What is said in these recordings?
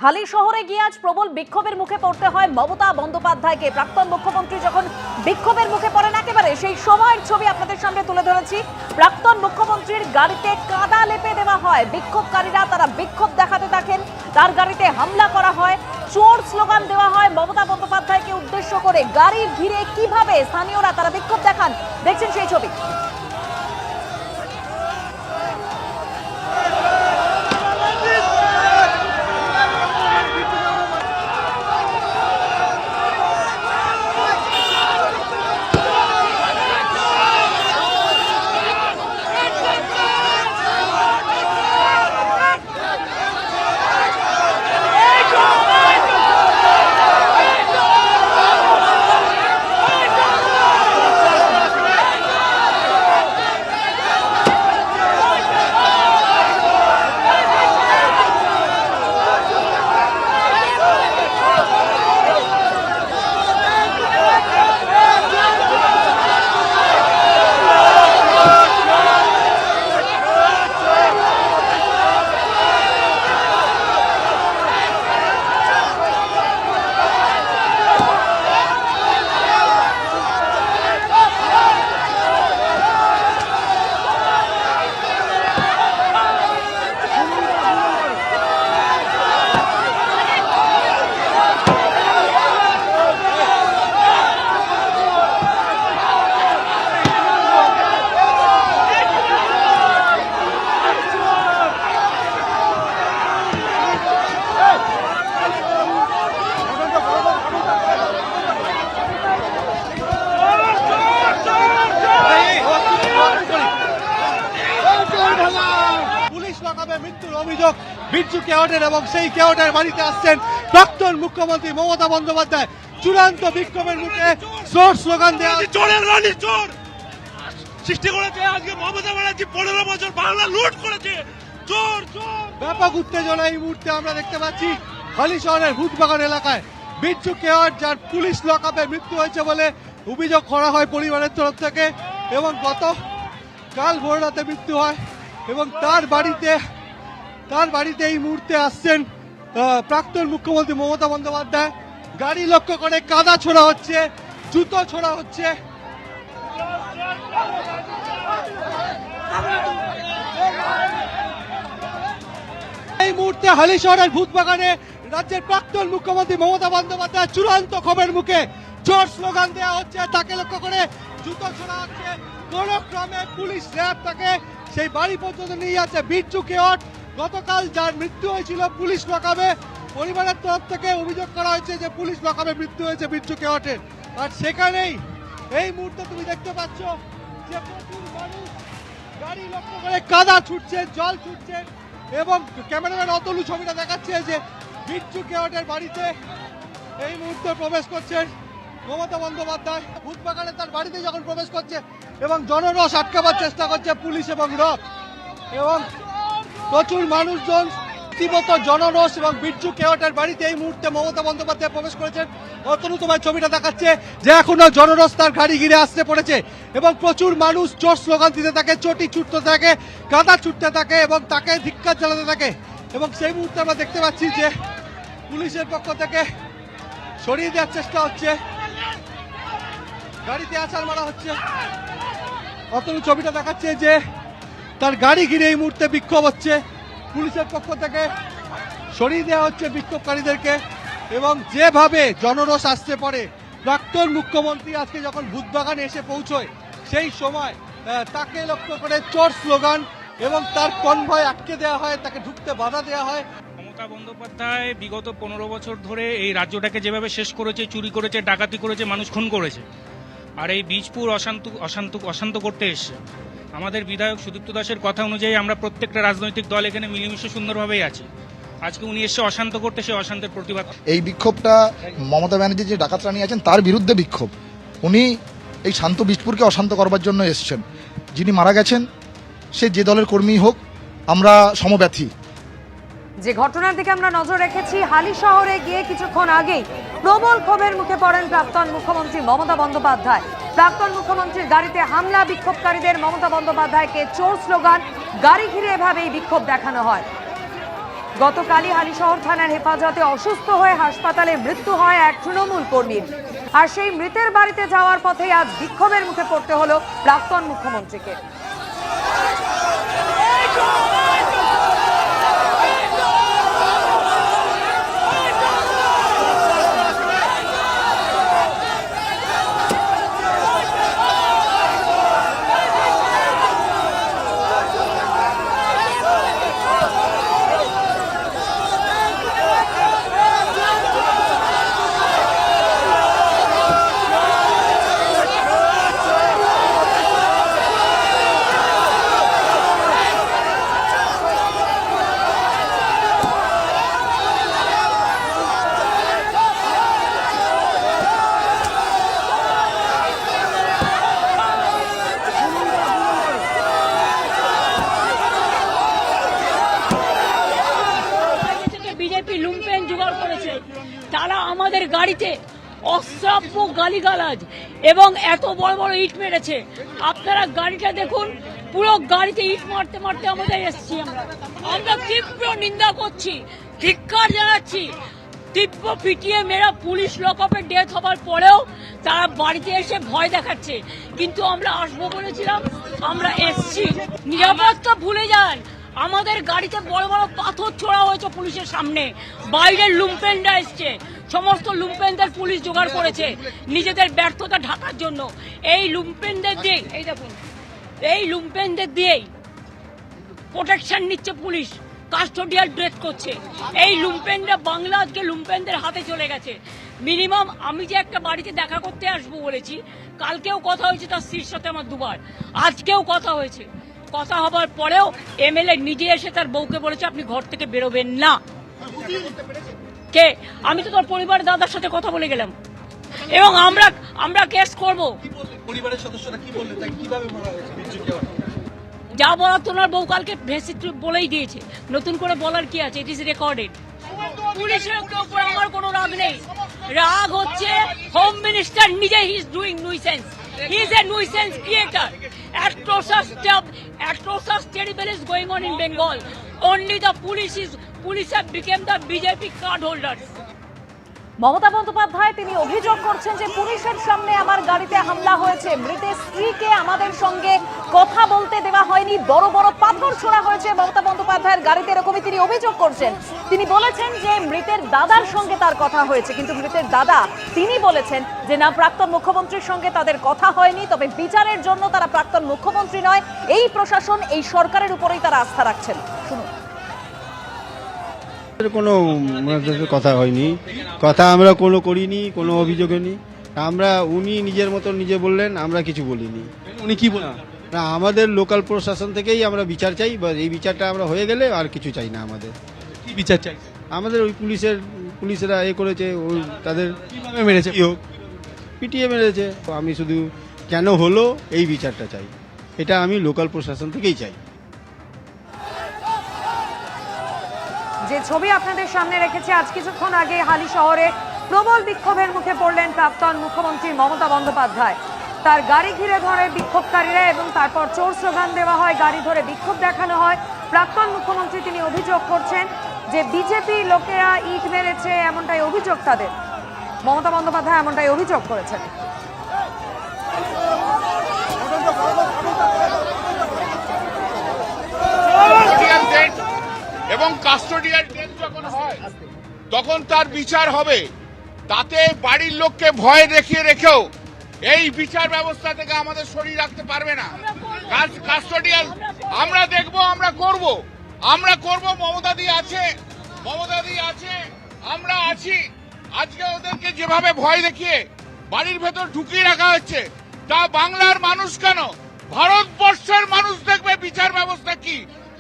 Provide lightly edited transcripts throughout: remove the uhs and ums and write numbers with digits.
হালি শহরে গিয়ে আজ প্রবল বিক্ষোভের মুখে পড়তে হয় মমতা বন্দ্যোপাধ্যায়কে। প্রাক্তন মুখ্যমন্ত্রী যখন বিক্ষোভের মুখে পড়েন একেবারে সেই সময়ের ছবি আপনাদের সামনে তুলে ধরেছি। প্রাক্তন মুখ্যমন্ত্রীর গাড়িতে কাদা লেপে দেওয়া হয়, বিক্ষোভকারীরা তারা বিক্ষোভ দেখাতে থাকেন, তার গাড়িতে হামলা করা হয়, চোর স্লোগান দেওয়া হয় মমতা বন্দ্যোপাধ্যায়কে উদ্দেশ্য করে। গাড়ি ঘিরে কিভাবে স্থানীয়রা তারা বিক্ষোভ দেখান দেখছেন সেই ছবি। মৃত্যুর অভিযোগ বিরজু কেওটের এবং সেই কেওটের বাড়িতে আসছেন প্রাক্তন মুখ্যমন্ত্রী মমতা বন্দ্যোপাধ্যায়। চূড়ান্ত বিক্ষোভের মুখে চোর স্লোগান দেওয়া, চোরের রানী চোর সৃষ্টি করেছে। আজকে মমতা ব্যানার্জি 15 বছর বাংলা লুট করেছে। চোর চোর। ব্যাপক উত্তেজনা এই মুহূর্তে আমরা দেখতে পাচ্ছি হালি শহরের ভূতবাগান এলাকায়। বিরজু কেওট যার পুলিশ লকআপে মৃত্যু হয়েছে বলে অভিযোগ করা হয় পরিবারের তরফ থেকে, এবং কাল ভোর রাতে মৃত্যু হয় এবং তার বাড়িতে এই মুহূর্তে আসছেন প্রাক্তন মুখ্যমন্ত্রী মমতা বন্দ্যোপাধ্যায়। গাড়ি লক্ষ্য করে কাদা ছোড়া হচ্ছে, জুতো ছোড়া হচ্ছে। এই মুহূর্তে হালি শহরের ভূতবাগানে রাজ্যের প্রাক্তন মুখ্যমন্ত্রী মমতা বন্দ্যোপাধ্যায় চূড়ান্ত ক্ষোভের মুখে চোর স্লোগান দেওয়া হচ্ছে, তাকে লক্ষ্য করে জুতো ছোড়া হচ্ছে। কোন ক্রমে পুলিশ র্যাব তাকে সেই বাড়ি পর্যন্ত নিয়ে যাচ্ছে। বিরজু কেওট গতকাল যার মৃত্যু হয়েছিল পুলিশ লকআপে, পরিবারের তরফ থেকে অভিযোগ করা হয়েছে যে পুলিশ লকআপে মৃত্যু হয়েছে বিরজু কেওটের। আর সেখানেই এই মুহূর্তে তুমি দেখতে পাচ্ছ যে প্রচুর মানুষ গাড়ি লক্ষ্য করে কাদা ছুটছে, জল ছুটছে, এবং ক্যামেরাম্যান অতলু ছবিটা দেখাচ্ছে যে বিরজু কেওটের বাড়িতে এই মুহূর্তে প্রবেশ করছেন মমতা বন্দ্যোপাধ্যায়। ভূতবাগানে তার বাড়িতে যখন প্রবেশ করছে এবং জনরোষ আটকাবার চেষ্টা করছে পুলিশ এবং র্যাব, এবং প্রচুর মানুষজন রীতিমতো জনরোষ, এবং বিরজু কেওটের বাড়িতে এই মুহূর্তে মমতা বন্দ্যোপাধ্যায় প্রবেশ করেছেন। অতনু তোমার ছবিটা দেখাচ্ছে যে এখনো জনরোষ তার গাড়ি ঘিরে আসতে পড়েছে এবং প্রচুর মানুষ চোর স্লোগান দিতে থাকে, চটি ছুটতে থাকে, কাদা ছুটতে থাকে এবং তাকে ধিক্কার জানাতে থাকে। এবং সেই মুহূর্তে আমরা দেখতে পাচ্ছি যে পুলিশের পক্ষ থেকে সরিয়ে দেওয়ার চেষ্টা হচ্ছে, গাড়িতে আছাড় মারা হচ্ছে। অতনু ছবিটা দেখাচ্ছে যে তার গাড়ি ঘিরে এই মুহূর্তে বিক্ষোভ হচ্ছে, পুলিশের পক্ষ থেকে সরিয়ে দেওয়া হচ্ছে বিক্ষোভকারীদেরকে। এবং যেভাবে জনরোষ আসতে পারে, প্রাক্তন মুখ্যমন্ত্রী আজকে যখন ভূতবাগানে এসে পৌঁছয় সেই সময় তাকে লক্ষ্য করে চোর স্লোগান এবং তার কনভয় আটকে দেওয়া হয়, তাকে ঢুকতে বাধা দেওয়া হয়। মমতা বন্দ্যোপাধ্যায় বিগত 15 বছর ধরে এই রাজ্যটাকে যেভাবে শেষ করেছে, চুরি করেছে, ডাকাতি করেছে, মানুষ খুন করেছে, আর এই বীজপুর অশান্ত করতে এসছে। আমাদের বিধায়ক সুদীপ্ত দাসের কথা অনুযায়ী আমরা প্রত্যেকটা রাজনৈতিক দল এখানে মিলেমিশে সুন্দরভাবেই আছি। আজকে উনি এসে অশান্ত করতে, সে অশান্তের প্রতিবাদ। এই বিক্ষোভটা মমতা ব্যানার্জি যে ডাকাত রানী আছেন তার বিরুদ্ধে বিক্ষোভ। উনি এই শান্ত বীজপুরকে অশান্ত করবার জন্য এসছেন। যিনি মারা গেছেন সে যে দলের কর্মী হোক, আমরা সমব্যথী। যে ঘটনার দিকে আমরা নজর রেখেছি, হালি শহরে গিয়ে কিছুক্ষণ আগেই প্রবল ক্ষোভের মুখে পড়েন প্রাক্তন মুখ্যমন্ত্রী মমতা বন্দ্যোপাধ্যায়। প্রাক্তন মুখ্যমন্ত্রীর গাড়িতে হামলা, বিক্ষোভকারীদের মমতা বন্দ্যোপাধ্যায়কে চোর স্লোগান, গাড়ি ঘিরে এভাবেই বিক্ষোভ দেখানো হয়। গতকালই হালিশহর থানার হেফাজতে অসুস্থ হয়ে হাসপাতালে মৃত্যু হয় এক তৃণমূল কর্মীর। আর সেই মৃতের বাড়িতে যাওয়ার পথে আজ বিক্ষোভের মুখে পড়তে হলো প্রাক্তন মুখ্যমন্ত্রীকে। বিজেপি লুম্পেন জোগাড় করেছে, তারা আমাদের গাড়িতে অশ্রাব্য গালিগালাজ এবং এত বড় বড় ইট মেরেছে। আপনারা গাড়িটা দেখুন, পুরো গাড়িতে ইট মারতে মারতে আমাদের এসছি। আমরা তীব্র নিন্দা করছি, ধিক্কার জানাচ্ছি। তীব্র পিটিয়ে মেরা পুলিশ লকআপে ডেথ হবার পরেও তারা বাড়িতে এসে ভয় দেখাচ্ছে। কিন্তু আমরা আসবো বলেছিলাম, আমরা এসছি। নিরাপত্তা ভুলে যান, আমাদের গাড়িতে বড় বড় পাথর ছোড়া হয়েছে পুলিশের সামনে। বাইরের লুম্পেনরা এসছে, সমস্ত লুম্পেনদের পুলিশ জোগাড় করেছে নিজেদের ব্যর্থতা ঢাকার জন্য। এই লুম্পেনদের দিয়ে, এই দেখুন, এই লুম্পেনদের দিয়েই প্রোটেকশন নিচ্ছে পুলিশ, কাস্টোডিয়াল ড্রেস করছে। এই লুম্পেনরা বাংলা আজকে লুম্পেনদের হাতে চলে গেছে। মিনিমাম আমি যে একটা বাড়িতে দেখা করতে আসবো বলেছি, কালকেও কথা হয়েছে তার স্ত্রীর সাথে আমার দুবার, আজকেও কথা হয়েছে। কথা হবার পরেও এমএলএ নিজে এসে তার বউকে বলেছে আপনি ঘর থেকে বেরোবেন না। কে? আমি তো তোর পরিবারের দাদার সাথে কথা বলে গেলাম এবং আমরা কেস করব। পরিবারের সদস্যরা কি বললেন, তাই কিভাবে মারা হয়েছে? যা বলার তোমার বউ কালকে ভেসে বলেই দিয়েছে, নতুন করে বলার কি আছে? It is recorded. পুলিশের উপর আমার কোনো রাগ নেই, রাগ হচ্ছে হোম মিনিস্টার নিজে। He is doing nuisance, he is a nuisance creator. Atrocious terrible is going on in Bengal. Only the police have become the BJP card holders. Mamata Bandyopadhyay তিনি অভিযোগ করছেন যে পুলিশের সামনে আমার গাড়িতে হামলা হয়েছে, মৃতের স্ত্রীকে আমাদের সঙ্গে কথা বলতে দেওয়া হয়নি, বড় বড় পাথর ছোড়া হয়েছে মমতা বন্দ্যোপাধ্যায়ের গাড়িতে, এরকমই তিনি অভিযোগ করছেন। তিনি বলেছেন যে মৃতের দাদার সঙ্গে তার কথা হয়েছে, কিন্তু মৃতের দাদা তিনি বলেছেন যে না, প্রাক্তন মুখ্যমন্ত্রীর সঙ্গে তাদের কথা হয়নি, তবে বিচারের জন্য তারা প্রাক্তন মুখ্যমন্ত্রী নয়, এই প্রশাসন এই সরকারের উপরেই তারা আস্থা রাখছেন। শুনুন। কোনো কথা হয়নি, কথা আমরা কোনো করিনি, কোনো অভিযোগে নেই। আমরা উনি নিজের মতো নিজে বললেন, আমরা কিছু বলিনি। উনি কি বলেন? না, আমাদের লোকাল প্রশাসন থেকেই আমরা বিচার চাই, বা এই বিচারটা আমরা হয়ে গেলে আর কিছু চাই না। আমাদের কি বিচার চাই? আমাদের ওই পুলিশেরা করেছে, ওই তাদের কিভাবে মেরেছে? কি হোক, পিটিয়ে মেরেছে। আমি শুধু কেন হলো এই বিচারটা চাই, এটা আমি লোকাল প্রশাসন থেকেই চাই। যে ছবি আপনাদের সামনে রেখেছে, আজ কিছুক্ষণ আগে হালি শহরে প্রবল বিক্ষোভের মুখে পড়লেন প্রাক্তন মুখ্যমন্ত্রী মমতা বন্দ্যোপাধ্যায়। তার গাড়ি ঘিরে ধরে বিক্ষোভকারীরা এবং তারপর চোর স্লোগান দেওয়া হয়, গাড়ি ধরে বিক্ষোভ দেখানো হয়। প্রাক্তন মুখ্যমন্ত্রী তিনি অভিযোগ করছেন যে বিজেপি লোকেরা ইট মেরেছে, এমনটাই অভিযোগ তাদের। মমতা বন্দ্যোপাধ্যায় এমনটাই অভিযোগ করেছেন। এবং কাস্টোডিয়াল ডেথ যখন হয় তখন তার বিচার হবে। তাতে বাড়ির লোককে ভয় দেখিয়ে রেখেও এই বিচার ব্যবস্থা থেকে আমাদের সরিয়ে রাখতে পারবে না। কাস্টোডিয়াল আমরা দেখব, আমরা করব। মমতাদি আছে, আমরা আছি। আজকে ওদেরকে যেভাবে ভয় দেখিয়ে বাড়ির ভেতর ঢুকিয়ে রাখা হচ্ছে, তা বাংলার মানুষ কেন, ভারতবর্ষের মানুষ দেখবে বিচার ব্যবস্থা কি।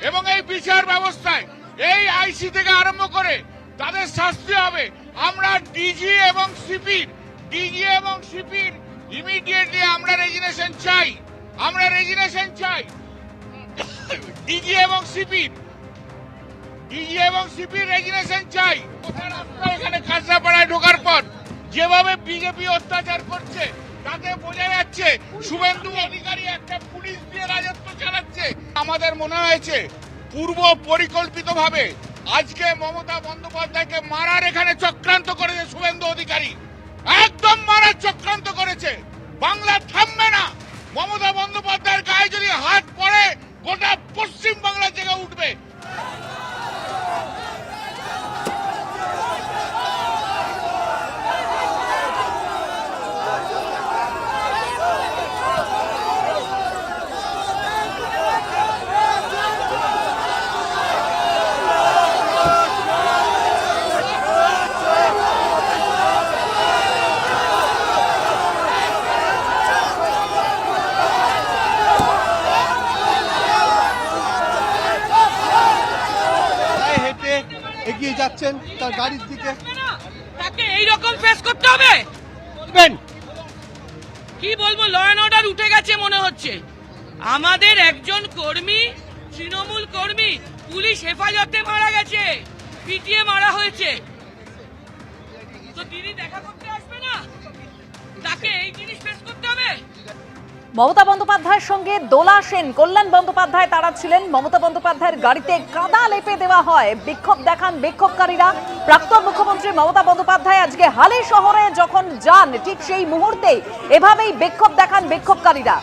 এবং এই বিচার ব্যবস্থায় এই আইসি থেকে আরম্ভ করে তাদের শাস্তি হবে। আমরা ডিজি এবং সিপির ইমিডিয়েটলি আমরা রেজিগনেশন চাই। ডিজি এবং সিপির রেজিগনেশন চাই। এখানে কাঁচরাপাড়ায় ঢোকার পর যেভাবে বিজেপি অত্যাচার করছে তাতে বোঝা যাচ্ছে শুভেন্দু অধিকারী একটা পুলিশ দিয়ে রাজত্ব চালাচ্ছে। আমাদের মনে হয়েছে পূর্ব পরিকল্পিতভাবে আজকে মমতা বন্দ্যোপাধ্যায়কে মারার এখানে চক্রান্ত করেছে শুভেন্দু অধিকারী, একদম মারার চক্রান্ত করেছে। বাংলা থামবে না। মমতা বন্দ্যোপাধ্যায়ের গায়ে যদি হাত পড়ে গোটা পশ্চিম বাংলা জেগে উঠবে। পায়ে হেঁটে এগিয়ে যাচ্ছেন তার গাড়ির দিকে। তাকে এইরকম ফেস করতে হবে? কি বলবো, ল অ্যান্ড অর্ডার উঠে গেছে মনে হচ্ছে। আমাদের একজন কর্মী, তৃণমূল কর্মী, পুলিশ হেফাজতে মারা গেছে, পিটিয়ে মারা হয়েছে। তো দিদি দেখা করতে আসবে না? তাকে এই জিনিস ফেস করতে হবে। মমতা বন্দ্যোপাধ্যায়ের সঙ্গে দোলা সেন, কল্যাণ বন্দ্যোপাধ্যায় তারা ছিলেন। মমতা বন্দ্যোপাধ্যায়ের গাড়িতে কাদা লেপে দেওয়া হয়, বিক্ষোভ দেখান বিক্ষোভকারীরা। প্রাক্তন মুখ্যমন্ত্রী মমতা বন্দ্যোপাধ্যায় আজকে হালি শহরে যখন যান, ঠিক সেই মুহূর্তেই এভাবেই বিক্ষোভ দেখান বিক্ষোভকারীরা।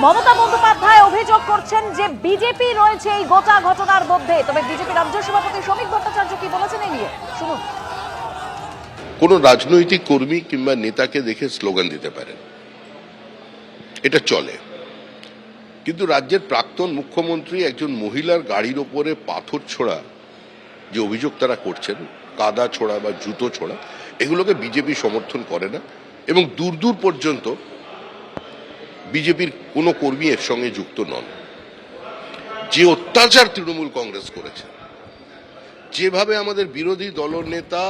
মমতা বন্দ্যোপাধ্যায় অভিযোগ করছেন যে বিজেপি রয়েছে এই গোটা ঘটনার মধ্যে। তবে বিজেপি রাজ্য সভাপতি শ্রমিক ভট্টাচার্য কি বলেছেন এই নিয়ে শুনুন। কোন রাজনৈতিক কর্মী কিংবা নেতাকে দেখে স্লোগান দিতে পারেন, এটা চলে, কিন্তু রাজ্যের প্রাক্তন মুখ্যমন্ত্রী একজন মহিলার গাড়ির ওপরে পাথর ছোড়া যে অভিযোগ তারা করছেন, কাদা ছোড়া বা জুতো ছোড়া, এগুলোকে বিজেপি সমর্থন করে না এবং দূর দূর পর্যন্ত বিজেপির কোনো কর্মী এর সঙ্গে যুক্ত নন। যে অত্যাচার তৃণমূল কংগ্রেস করেছে, যেভাবে আমাদের বিরোধী দলনেতা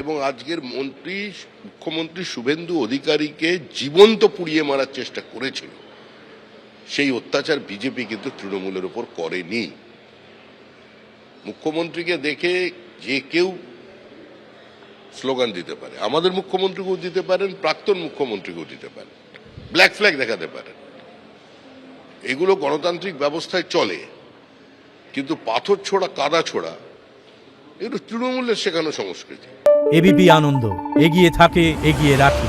এবং আজকের মুখ্যমন্ত্রী শুভেন্দু অধিকারীকে জীবন্ত পুড়িয়ে মারার চেষ্টা করেছিল, সেই অত্যাচার বিজেপি কিন্তু তৃণমূলের উপর করেনি। মুখ্যমন্ত্রীকে দেখে যে কেউ স্লোগান দিতে পারে, আমাদের মুখ্যমন্ত্রীকেও দিতে পারেন, প্রাক্তন মুখ্যমন্ত্রীকেও দিতে পারেন, ব্ল্যাক ফ্ল্যাগ দেখাতে পারেন, এগুলো গণতান্ত্রিক ব্যবস্থায় চলে। কিন্তু পাথর ছোড়া, কাদা ছোড়া, এগুলো তৃণমূলের শেখানো সংস্কৃতি। এবিপি আনন্দ এগিয়ে থাকে, এগিয়ে রাখে।